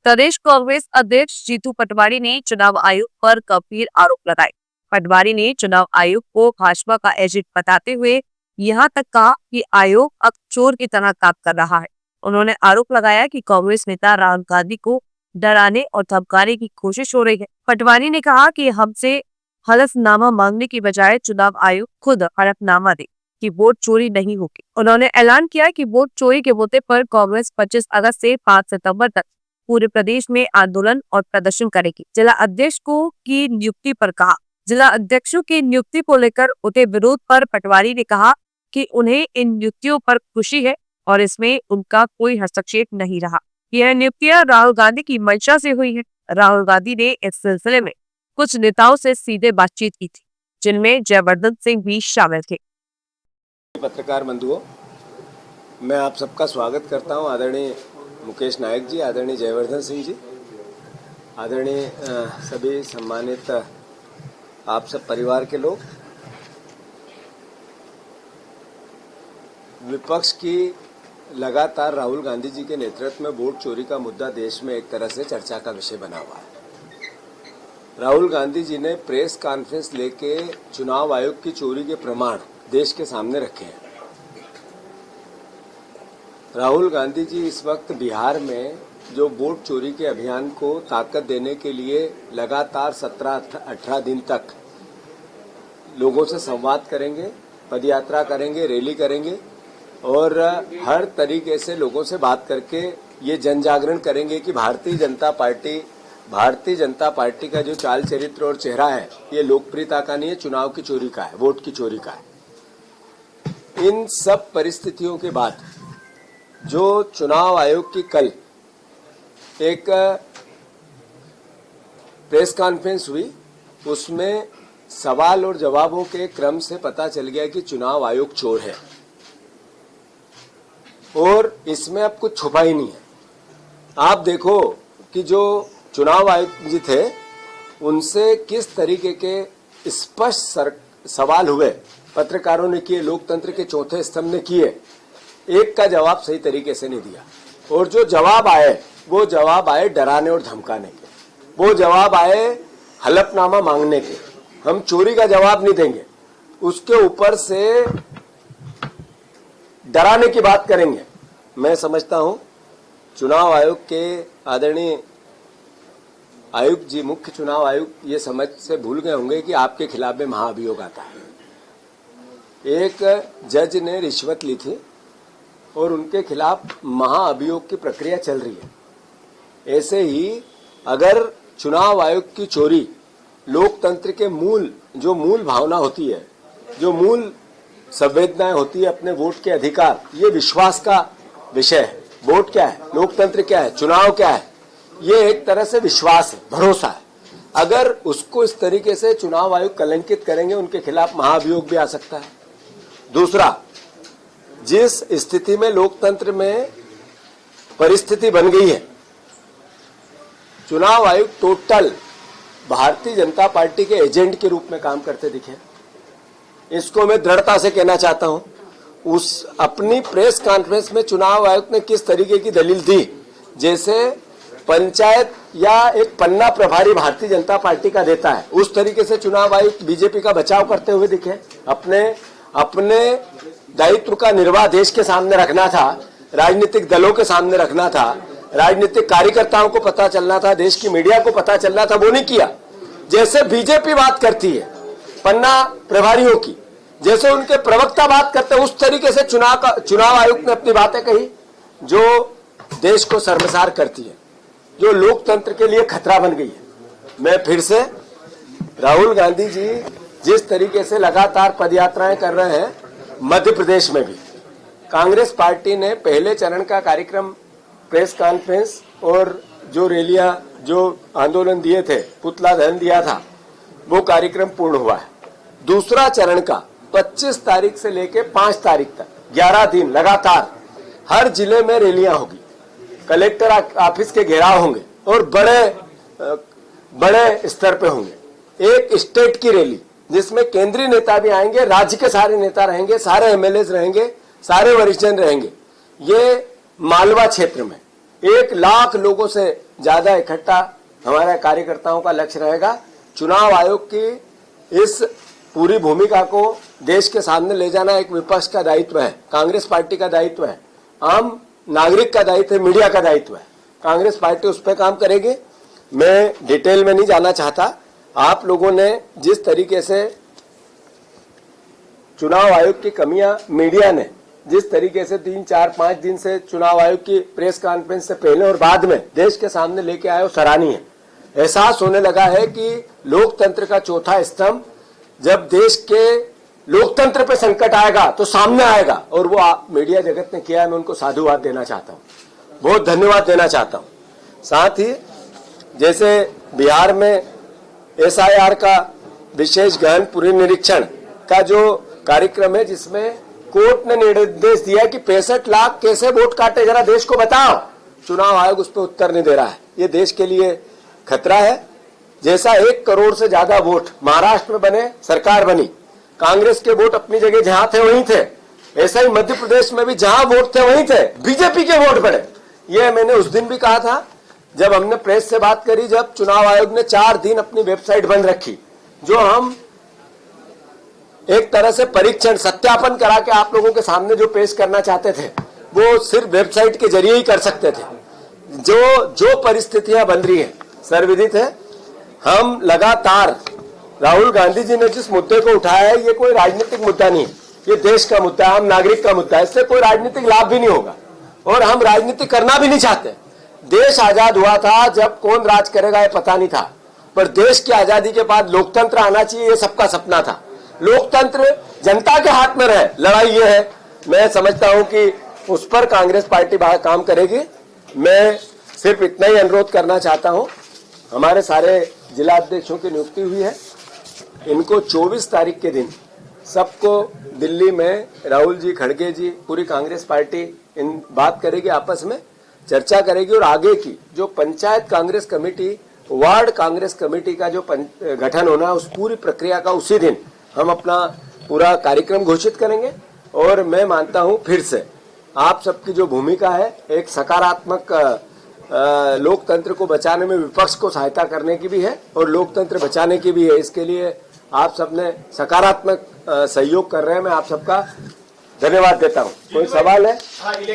प्रदेश कांग्रेस अध्यक्ष जीतू पटवारी ने चुनाव आयोग पर गंभीर आरोप लगाए। पटवारी ने चुनाव आयोग को भाजपा का एजेंट बताते हुए यहां तक कहा कि आयोग अब चोर की तरह काम कर रहा है। उन्होंने आरोप लगाया कि कांग्रेस नेता राहुल गांधी को डराने और धमकाने की कोशिश हो रही है। पटवारी ने कहा कि हमसे हलफनामा मांगने की बजाय चुनाव आयोग खुद हलफनामा दे कि वोट चोरी नहीं होगी। उन्होंने ऐलान किया कि वोट चोरी के मुद्दे पर कांग्रेस 25 अगस्त से 5 सितंबर तक पूरे प्रदेश में आंदोलन और प्रदर्शन करेगी। जिला अध्यक्ष की नियुक्ति पर कहा। जिला अध्यक्षों की नियुक्ति को लेकर उठे विरोध पर पटवारी ने कहा कि उन्हें इन नियुक्तियों पर खुशी है और इसमें उनका कोई हस्तक्षेप नहीं रहा। यह नियुक्तियां राहुल गांधी की मंशा से हुई है। राहुल गांधी ने इस सिलसिले में कुछ नेताओं से सीधे बातचीत की थी, जिनमें जयवर्धन सिंह भी शामिल थे। पत्रकार बंधुओं, मैं आप सबका स्वागत करता हूं। आदरणीय मुकेश नायक जी, आदरणीय जयवर्धन सिंह जी, आदरणीय सभी सम्मानित आप सब परिवार के लोग। विपक्ष की लगातार राहुल गांधी जी के नेतृत्व में वोट चोरी का मुद्दा देश में एक तरह से चर्चा का विषय बना हुआ है। राहुल गांधी जी ने प्रेस कॉन्फ्रेंस लेके चुनाव आयोग की चोरी के प्रमाण देश के सामने रखे हैं। राहुल गांधी जी इस वक्त बिहार में जो वोट चोरी के अभियान को ताकत देने के लिए लगातार 17-18 दिन तक लोगों से संवाद करेंगे, पदयात्रा करेंगे, रैली करेंगे और हर तरीके से लोगों से बात करके ये जन जागरण करेंगे कि भारतीय जनता पार्टी का जो चाल चरित्र और चेहरा है ये लोकप्रियता का नहीं है, चुनाव की चोरी का है, वोट की चोरी का है। इन सब परिस्थितियों के बाद जो चुनाव आयोग की कल एक प्रेस कॉन्फ्रेंस हुई, उसमें सवाल और जवाबों के क्रम से पता चल गया कि चुनाव आयोग चोर है और इसमें अब कुछ छुपा ही नहीं है। आप देखो कि जो चुनाव आयुक्त जी थे उनसे किस तरीके के स्पष्ट सवाल हुए, पत्रकारों ने किए, लोकतंत्र के चौथे स्तंभ ने किए, एक का जवाब सही तरीके से नहीं दिया। और जो जवाब आए वो जवाब आए डराने और धमकाने के, वो जवाब आए हलफनामा मांगने के। हम चोरी का जवाब नहीं देंगे, उसके ऊपर से डराने की बात करेंगे। मैं समझता हूं चुनाव आयोग के आदरणीय आयुक्त जी, मुख्य चुनाव आयुक्त ये समझ से भूल गए होंगे कि आपके खिलाफ में महाअभियोग आता है। एक जज ने रिश्वत ली थी और उनके खिलाफ महाअभियोग की प्रक्रिया चल रही है। ऐसे ही अगर चुनाव आयोग की चोरी लोकतंत्र के जो मूल भावना होती है, जो मूल संवेदनाएं होती है, अपने वोट के अधिकार, ये विश्वास का विषय है। वोट क्या है, लोकतंत्र क्या है, चुनाव क्या है, ये एक तरह से विश्वास है, भरोसा है। अगर उसको इस तरीके से चुनाव आयोग कलंकित करेंगे, उनके खिलाफ महाअभियोग भी आ सकता है। दूसरा, जिस स्थिति में लोकतंत्र में परिस्थिति बन गई है, चुनाव आयोग टोटल भारतीय जनता पार्टी के एजेंट के रूप में काम करते दिखे। इसको मैं दृढ़ता से कहना चाहता हूं। उस अपनी प्रेस कॉन्फ्रेंस में चुनाव आयोग ने किस तरीके की दलील दी, जैसे पंचायत या एक पन्ना प्रभारी भारतीय जनता पार्टी का देता है, उस तरीके से चुनाव आयोग बीजेपी का बचाव करते हुए दिखे। अपने दायित्व का निर्वाह देश के सामने रखना था, राजनीतिक दलों के सामने रखना था, राजनीतिक कार्यकर्ताओं को पता चलना था, देश की मीडिया को पता चलना था, वो नहीं किया। जैसे बीजेपी बात करती है पन्ना प्रभारियों की, जैसे उनके प्रवक्ता बात करते हैं, उस तरीके से चुनाव आयोग ने अपनी बातें कही जो देश को शर्मसार करती है, जो लोकतंत्र के लिए खतरा बन गई है। मैं फिर से राहुल गांधी जी जिस तरीके से लगातार पदयात्राएं कर रहे हैं, मध्य प्रदेश में भी कांग्रेस पार्टी ने पहले चरण का कार्यक्रम, प्रेस कॉन्फ्रेंस और जो रैलियां, जो आंदोलन दिए थे, पुतला दहन दिया था, वो कार्यक्रम पूर्ण हुआ है। दूसरा चरण का 25 तारीख से लेके 5 तारीख तक 11 दिन लगातार हर जिले में रैलियां होगी, कलेक्टर ऑफिस के घेराव होंगे और बड़े स्तर पे होंगे। एक स्टेट की रैली जिसमें केंद्रीय नेता भी आएंगे, राज्य के सारे नेता रहेंगे, सारे एमएलए रहेंगे, सारे वरिष्ठ जन रहेंगे। ये मालवा क्षेत्र में 1 लाख लोगों से ज्यादा इकट्ठा हमारे कार्यकर्ताओं का लक्ष्य रहेगा। चुनाव आयोग की इस पूरी भूमिका को देश के सामने ले जाना एक विपक्ष का दायित्व है, कांग्रेस पार्टी का दायित्व है, आम नागरिक का दायित्व है, मीडिया का दायित्व है। कांग्रेस पार्टी उस पर काम करेगी। मैं डिटेल में नहीं जाना चाहता। आप लोगों ने जिस तरीके से चुनाव आयोग की कमियां, मीडिया ने जिस तरीके से 3, 4, 5 दिन से चुनाव आयोग की प्रेस कॉन्फ्रेंस से पहले और बाद में देश के सामने लेके आए, वो सराहनीय है। एहसास होने लगा है कि लोकतंत्र का चौथा स्तंभ जब देश के लोकतंत्र पे संकट आएगा तो सामने आएगा, और वो मीडिया जगत ने किया है। मैं उनको साधुवाद देना चाहता हूँ, बहुत धन्यवाद देना चाहता हूँ। साथ ही जैसे बिहार में SIR का विशेष गहन पुनरीक्षण का जो कार्यक्रम है, जिसमें कोर्ट ने निर्देश दिया कि 65 लाख कैसे वोट काटे, जरा देश को बताओ। चुनाव आयोग उस पर उत्तर नहीं दे रहा है। ये देश के लिए खतरा है। जैसा 1 करोड़ से ज्यादा वोट महाराष्ट्र में बने, सरकार बनी, कांग्रेस के वोट अपनी जगह जहां थे वहीं थे, ऐसा ही मध्य प्रदेश में भी जहां वोट थे वहीं थे, बीजेपी के वोट बढ़े। ये मैंने उस दिन भी कहा था जब हमने प्रेस से बात करी, जब चुनाव आयोग ने 4 दिन अपनी वेबसाइट बंद रखी। जो हम एक तरह से परीक्षण, सत्यापन करा के आप लोगों के सामने जो पेश करना चाहते थे, वो सिर्फ वेबसाइट के जरिए ही कर सकते थे। जो परिस्थितियां बन रही है सर्वविदित है। हम लगातार, राहुल गांधी जी ने जिस मुद्दे को उठाया है, ये कोई राजनीतिक मुद्दा नहीं है, ये देश का मुद्दा है, आम नागरिक का मुद्दा है। इससे कोई राजनीतिक लाभ भी नहीं होगा और हम राजनीति करना भी नहीं चाहते। देश आजाद हुआ था जब कौन राज करेगा ये पता नहीं था, पर देश की आजादी के बाद लोकतंत्र आना चाहिए, ये सबका सपना था। लोकतंत्र जनता के हाथ में रहे, लड़ाई ये है। मैं समझता हूं कि उस पर कांग्रेस पार्टी काम करेगी। मैं सिर्फ इतना ही अनुरोध करना चाहता हूं, हमारे सारे जिला अध्यक्षों की नियुक्ति हुई है, इनको 24 तारीख के दिन सबको दिल्ली में राहुल जी, खड़गे जी, पूरी कांग्रेस पार्टी इन बात करेगी, आपस में चर्चा करेगी, और आगे की जो panchayat Congress committee, ward Congress committee का जो गठन होना है, उस पूरी प्रक्रिया का उसी दिन हम अपना पूरा कार्यक्रम घोषित करेंगे। और मैं मानता हूं फिर से आप सबकी जो भूमिका है, एक सकारात्मक लोकतंत्र को बचाने में विपक्ष को सहायता करने की भी है और लोकतंत्र बचाने की भी है। इसके लिए आप सबने सकारात्मक सहयोग कर रहे हैं, मैं आप सबका धन्यवाद देता हूं। कोई सवाल है?